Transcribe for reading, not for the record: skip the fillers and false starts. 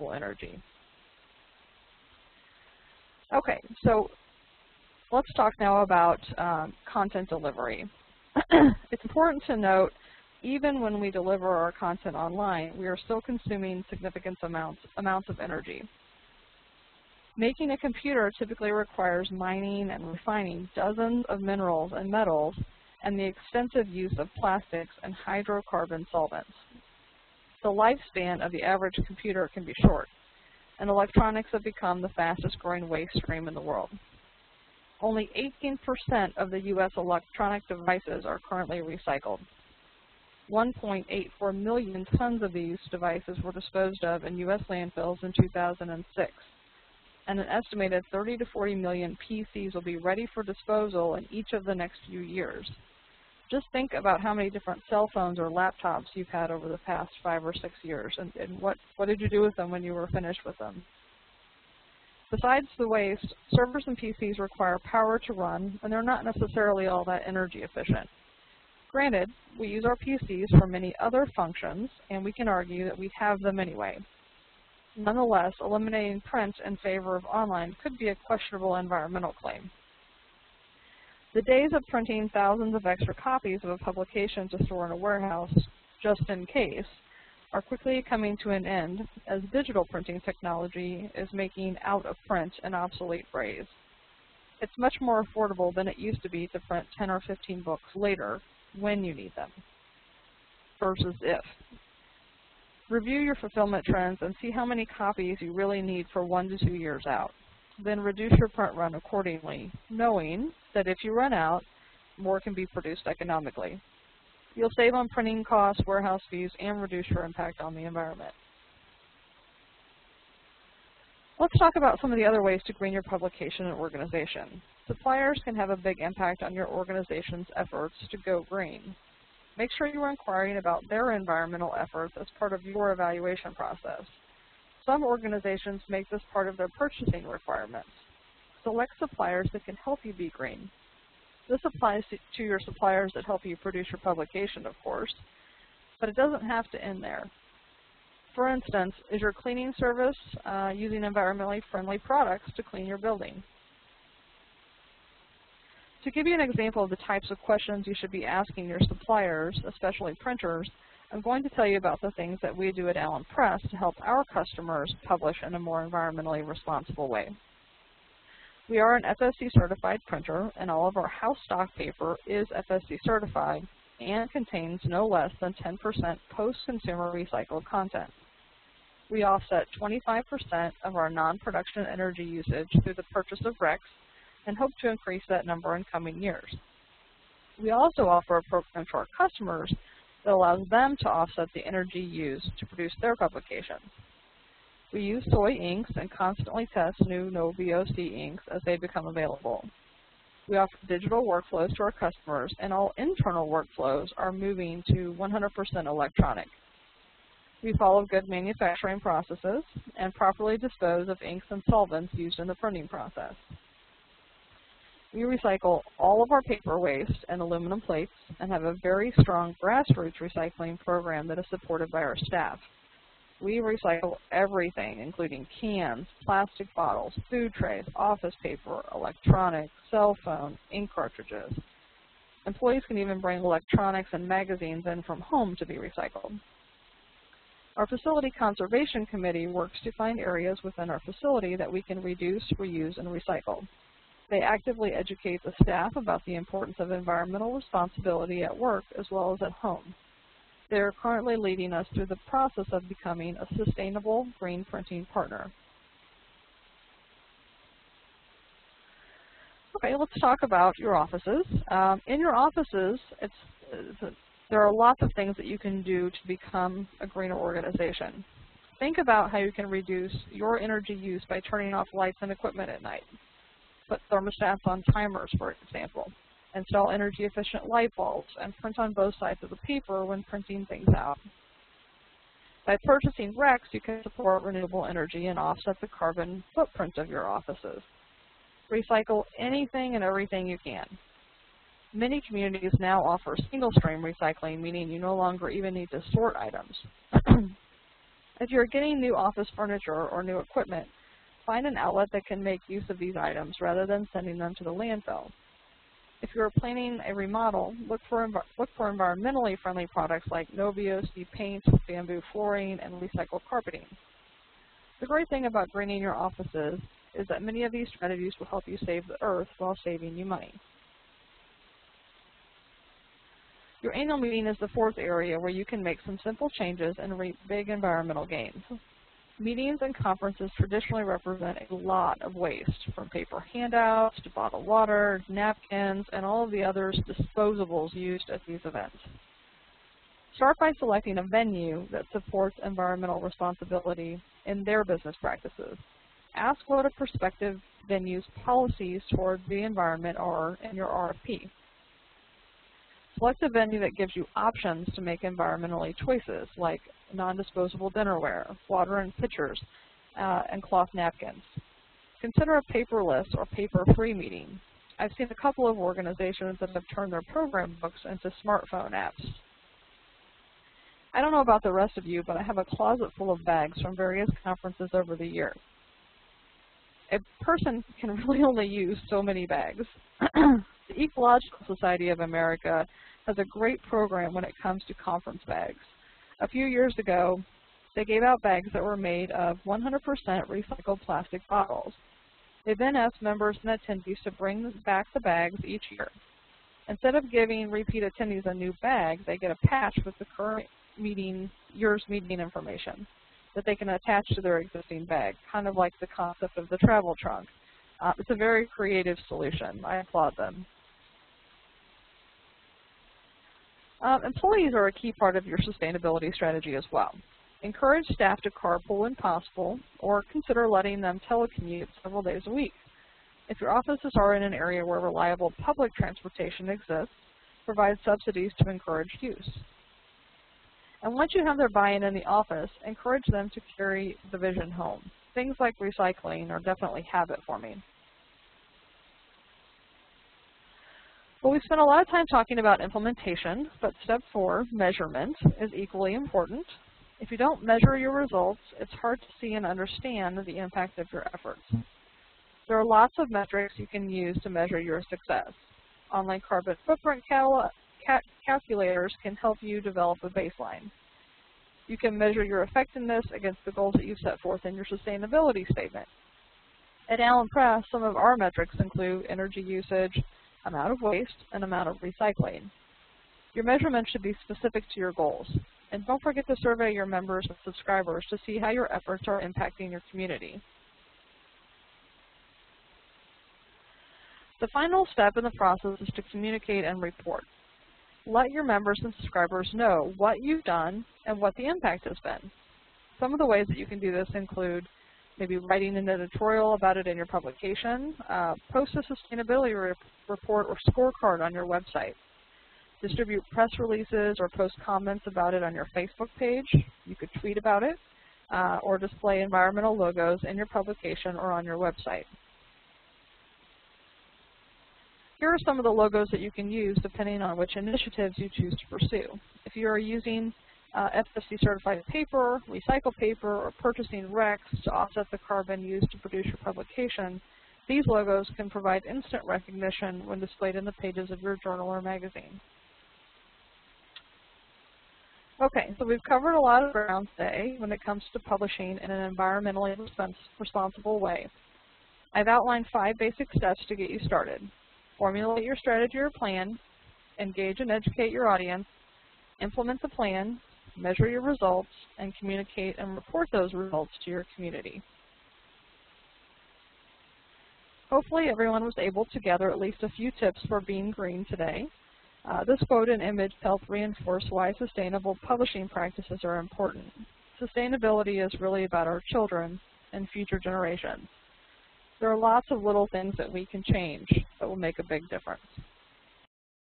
renewable energy. Okay, so let's talk now about content delivery. It's important to note, even when we deliver our content online, we are still consuming significant amounts of energy. Making a computer typically requires mining and refining dozens of minerals and metals and the extensive use of plastics and hydrocarbon solvents. The lifespan of the average computer can be short, and electronics have become the fastest growing waste stream in the world. Only 18% of the U.S. electronic devices are currently recycled. 1.84 million tons of these devices were disposed of in U.S. landfills in 2006. And an estimated 30 to 40 million PCs will be ready for disposal in each of the next few years. Just think about how many different cell phones or laptops you've had over the past 5 or 6 years, and what did you do with them when you were finished with them? Besides the waste, servers and PCs require power to run, and they're not necessarily all that energy efficient. Granted, we use our PCs for many other functions, and we can argue that we have them anyway. Nonetheless, eliminating print in favor of online could be a questionable environmental claim. The days of printing thousands of extra copies of a publication to store in a warehouse, just in case, are quickly coming to an end as digital printing technology is making out of print an obsolete phrase. It's much more affordable than it used to be to print 10 or 15 books later when you need them, versus if. Review your fulfillment trends and see how many copies you really need for 1 to 2 years out. Then reduce your print run accordingly, knowing that if you run out, more can be produced economically. You'll save on printing costs, warehouse fees, and reduce your impact on the environment. Let's talk about some of the other ways to green your publication and organization. Suppliers can have a big impact on your organization's efforts to go green. Make sure you are inquiring about their environmental efforts as part of your evaluation process. Some organizations make this part of their purchasing requirements. Select suppliers that can help you be green. This applies to your suppliers that help you produce your publication, of course, but it doesn't have to end there. For instance, is your cleaning service using environmentally friendly products to clean your building? To give you an example of the types of questions you should be asking your suppliers, especially printers, I'm going to tell you about the things that we do at Allen Press to help our customers publish in a more environmentally responsible way. We are an FSC certified printer, and all of our house stock paper is FSC certified and contains no less than 10% post-consumer recycled content. We offset 25% of our non-production energy usage through the purchase of RECs and hope to increase that number in coming years. We also offer a program to our customers that allows them to offset the energy used to produce their publications. We use soy inks and constantly test new no VOC inks as they become available. We offer digital workflows to our customers, and all internal workflows are moving to 100% electronic. We follow good manufacturing processes and properly dispose of inks and solvents used in the printing process. We recycle all of our paper waste and aluminum plates and have a very strong grassroots recycling program that is supported by our staff. We recycle everything, including cans, plastic bottles, food trays, office paper, electronics, cell phone, ink cartridges. Employees can even bring electronics and magazines in from home to be recycled. Our Facility Conservation Committee works to find areas within our facility that we can reduce, reuse, and recycle. They actively educate the staff about the importance of environmental responsibility at work as well as at home. They are currently leading us through the process of becoming a sustainable green printing partner. Okay, let's talk about your offices. In your offices, there are lots of things that you can do to become a greener organization. Think about how you can reduce your energy use by turning off lights and equipment at night. Put thermostats on timers, for example. Install energy-efficient light bulbs and print on both sides of the paper when printing things out. By purchasing RECs, you can support renewable energy and offset the carbon footprint of your offices. Recycle anything and everything you can. Many communities now offer single-stream recycling, meaning you no longer even need to sort items. If you're getting new office furniture or new equipment, find an outlet that can make use of these items rather than sending them to the landfill. If you're planning a remodel, look for environmentally friendly products like no-VOC paint, bamboo flooring, and recycled carpeting. The great thing about greening your offices is that many of these strategies will help you save the earth while saving you money. Your annual meeting is the fourth area where you can make some simple changes and reap big environmental gains. Meetings and conferences traditionally represent a lot of waste, from paper handouts to bottled water, napkins, and all of the other disposables used at these events. Start by selecting a venue that supports environmental responsibility in their business practices. Ask what a prospective venue's policies toward the environment are in your RFP. Select a venue that gives you options to make environmentally choices, like non-disposable dinnerware, water and pitchers, and cloth napkins. Consider a paperless or paper-free meeting. I've seen a couple of organizations that have turned their program books into smartphone apps. I don't know about the rest of you, but I have a closet full of bags from various conferences over the years. A person can really only use so many bags. The Ecological Society of America has a great program when it comes to conference bags. A few years ago, they gave out bags that were made of 100% recycled plastic bottles. They then asked members and attendees to bring back the bags each year. Instead of giving repeat attendees a new bag, they get a patch with the current year's meeting information that they can attach to their existing bag, kind of like the concept of the travel trunk. It's a very creative solution. I applaud them. Employees are a key part of your sustainability strategy as well. Encourage staff to carpool when possible, or consider letting them telecommute several days a week. If your offices are in an area where reliable public transportation exists, provide subsidies to encourage use. And once you have their buy-in in the office, encourage them to carry the vision home. Things like recycling are definitely habit forming. Well, we've spent a lot of time talking about implementation, but step 4, measurement, is equally important. If you don't measure your results, it's hard to see and understand the impact of your efforts. There are lots of metrics you can use to measure your success. Online carbon footprint calculators can help you develop a baseline. You can measure your effectiveness against the goals that you've set forth in your sustainability statement. At Allen Press, some of our metrics include energy usage, amount of waste, and amount of recycling. Your measurement should be specific to your goals. And don't forget to survey your members and subscribers to see how your efforts are impacting your community. The final step in the process is to communicate and report. Let your members and subscribers know what you've done and what the impact has been. Some of the ways that you can do this include maybe writing an editorial about it in your publication, post a sustainability report or scorecard on your website, distribute press releases or post comments about it on your Facebook page. You could tweet about it, or display environmental logos in your publication or on your website. Here are some of the logos that you can use depending on which initiatives you choose to pursue. If you are using FSC certified paper, recycled paper, or purchasing RECs to offset the carbon used to produce your publication, these logos can provide instant recognition when displayed in the pages of your journal or magazine. Okay, so we've covered a lot of ground today when it comes to publishing in an environmentally responsible way. I've outlined 5 basic steps to get you started. Formulate your strategy or plan, engage and educate your audience, implement the plan, measure your results, and communicate and report those results to your community. Hopefully everyone was able to gather at least a few tips for being green today. This quote and image help reinforce why sustainable publishing practices are important. Sustainability is really about our children and future generations. There are lots of little things that we can change that will make a big difference.